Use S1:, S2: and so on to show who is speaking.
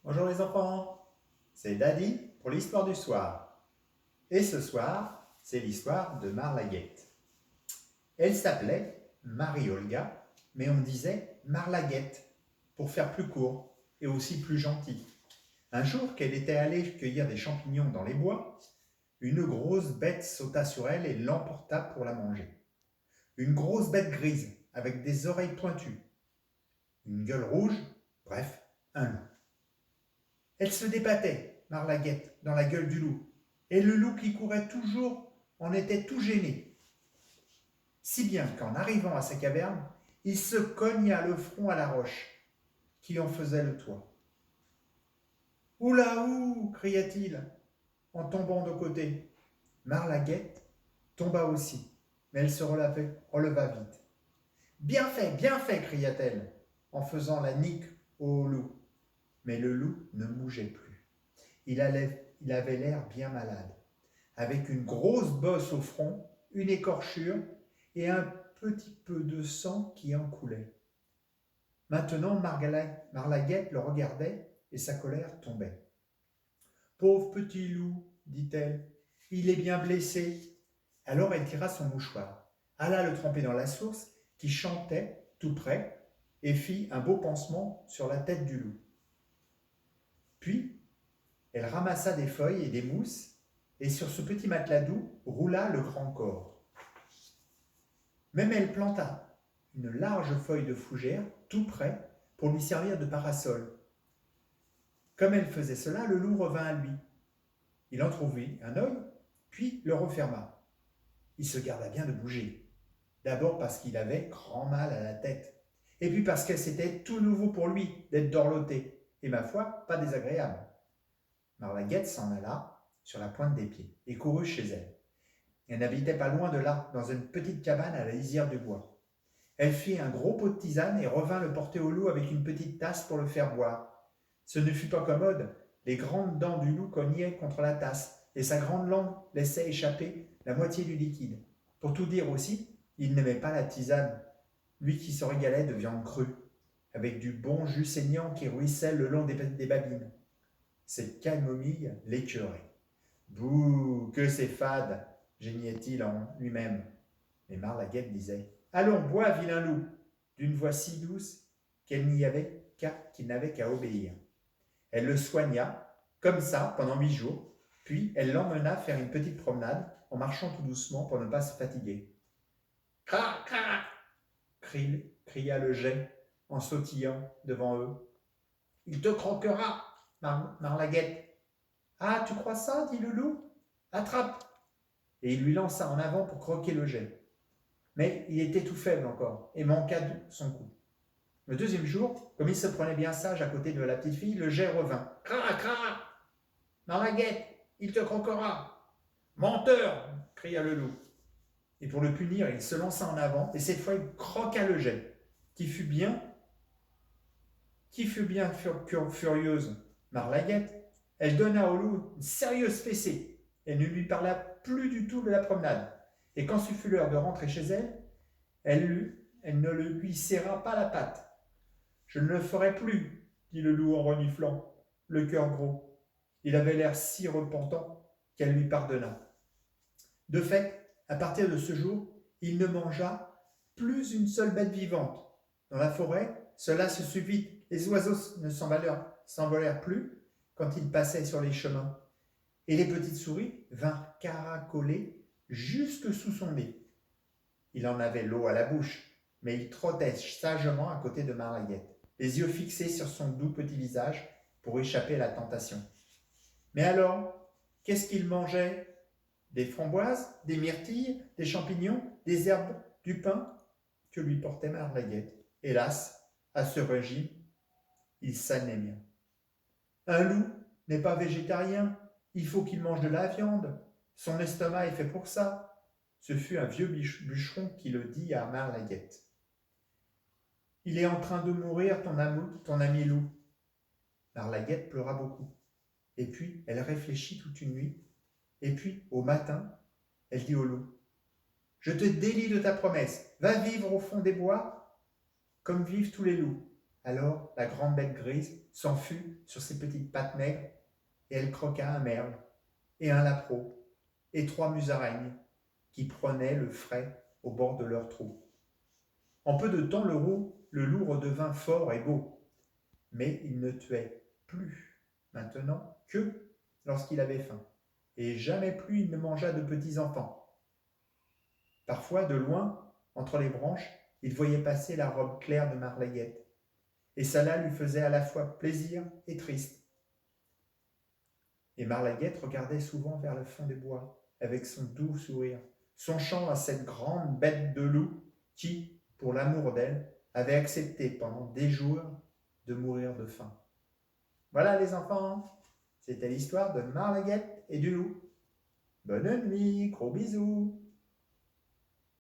S1: Bonjour les enfants, c'est Daddy pour l'histoire du soir. Et ce soir, c'est l'histoire de Marlaguette. Elle s'appelait Marie-Olga, mais on disait Marlaguette pour faire plus court et aussi plus gentil. Un jour qu'elle était allée cueillir des champignons dans les bois, une grosse bête sauta sur elle et l'emporta pour la manger. Une grosse bête grise avec des oreilles pointues, une gueule rouge, bref, un loup. Elle se débattait, Marlaguette, dans la gueule du loup, et le loup qui courait toujours en était tout gêné. Si bien qu'en arrivant à sa caverne, il se cogna le front à la roche qui en faisait le toit. « Oulaou !» cria-t-il en tombant de côté. Marlaguette tomba aussi, mais elle se releva vite. « Bien fait !» cria-t-elle en faisant la nique au loup. Mais le loup ne bougeait plus. Il avait l'air bien malade, avec une grosse bosse au front, une écorchure et un petit peu de sang qui en coulait. Maintenant, Marlaguette le regardait et sa colère tombait. « Pauvre petit loup, dit-elle, il est bien blessé. » Alors elle tira son mouchoir, alla le tremper dans la source qui chantait tout près et fit un beau pansement sur la tête du loup. Puis, elle ramassa des feuilles et des mousses et sur ce petit matelas doux roula le grand corps. Même elle planta une large feuille de fougère tout près pour lui servir de parasol. Comme elle faisait cela, le loup revint à lui. Il entrouvrit un œil, puis le referma. Il se garda bien de bouger. D'abord parce qu'il avait grand mal à la tête, et puis parce que c'était tout nouveau pour lui d'être dorloté, et ma foi, pas désagréable. Marlaguette s'en alla sur la pointe des pieds et courut chez elle. Elle n'habitait pas loin de là, dans une petite cabane à la lisière du bois. Elle fit un gros pot de tisane et revint le porter au loup avec une petite tasse pour le faire boire. Ce ne fut pas commode, les grandes dents du loup cognaient contre la tasse et sa grande langue laissait échapper la moitié du liquide. Pour tout dire aussi, il n'aimait pas la tisane, lui qui se régalait de viande crue, avec du bon jus saignant qui ruisselle le long des babines. Cette camomille l'écœurait. « Bouh, que c'est fade !» geignait-il en lui-même. Mais Marlaguette disait « Allons, bois, vilain loup !» d'une voix si douce qu'il n'avait qu'à obéir. Elle le soigna, comme ça, pendant 8 jours, puis elle l'emmena faire une petite promenade en marchant tout doucement pour ne pas se fatiguer. « Cra, cra !» cria le geai en sautillant devant eux. « Il te croquera, Marlaguette !»« Ah, tu crois ça ?» dit le loup. « Attrape !» Et il lui lança en avant pour croquer le geai. Mais il était tout faible encore et manqua son coup. Le deuxième jour, comme il se prenait bien sage à côté de la petite fille, le geai revint. « Cra, cra ! Marlaguette, il te croquera !»« Menteur !» cria le loup. Et pour le punir, il se lança en avant et cette fois il croqua le geai, qui fut bien furieuse. Marlaguette, elle donna au loup une sérieuse fessée et ne lui parla plus du tout de la promenade. Et quand ce fut l'heure de rentrer chez elle, elle ne lui serra pas la patte. « Je ne le ferai plus, » dit le loup en reniflant, le cœur gros. Il avait l'air si repentant qu'elle lui pardonna. De fait, à partir de ce jour, il ne mangea plus une seule bête vivante. Dans la forêt, cela se sut vite. Les oiseaux ne s'envolèrent plus quand ils passaient sur les chemins. Et les petites souris vinrent caracoler jusque sous son nez. Il en avait l'eau à la bouche, mais il trottait sagement à côté de Marlaguette, les yeux fixés sur son doux petit visage pour échapper à la tentation. Mais alors, qu'est-ce qu'il mangeait ? Des framboises, des myrtilles, des champignons, des herbes, du pain que lui portait Marlaguette. Hélas, à ce régime, il s'anémia. Un loup n'est pas végétarien, il faut qu'il mange de la viande. Son estomac est fait pour ça. Ce fut un vieux bûcheron qui le dit à Marlaguette. Il est en train de mourir, ton ami loup. Marlaguette pleura beaucoup. Et puis, elle réfléchit toute une nuit. Et puis, au matin, elle dit au loup, « Je te délie de ta promesse. Va vivre au fond des bois comme vivent tous les loups. Alors la grande bête grise s'en fut sur ses petites pattes maigres et elle croqua un merle et un lapereau et 3 musaraignes qui prenaient le frais au bord de leur trou. En peu de temps, le loup redevint fort et beau, mais il ne tuait plus maintenant que lorsqu'il avait faim, et jamais plus il ne mangea de petits enfants. Parfois, de loin, entre les branches, il voyait passer la robe claire de Marlaguette, et cela lui faisait à la fois plaisir et triste. Et Marlaguette regardait souvent vers le fond des bois, avec son doux sourire, songeant à cette grande bête de loup qui, pour l'amour d'elle, avait accepté pendant des jours de mourir de faim. Voilà les enfants, c'était l'histoire de Marlaguette et du loup. Bonne nuit, gros bisous.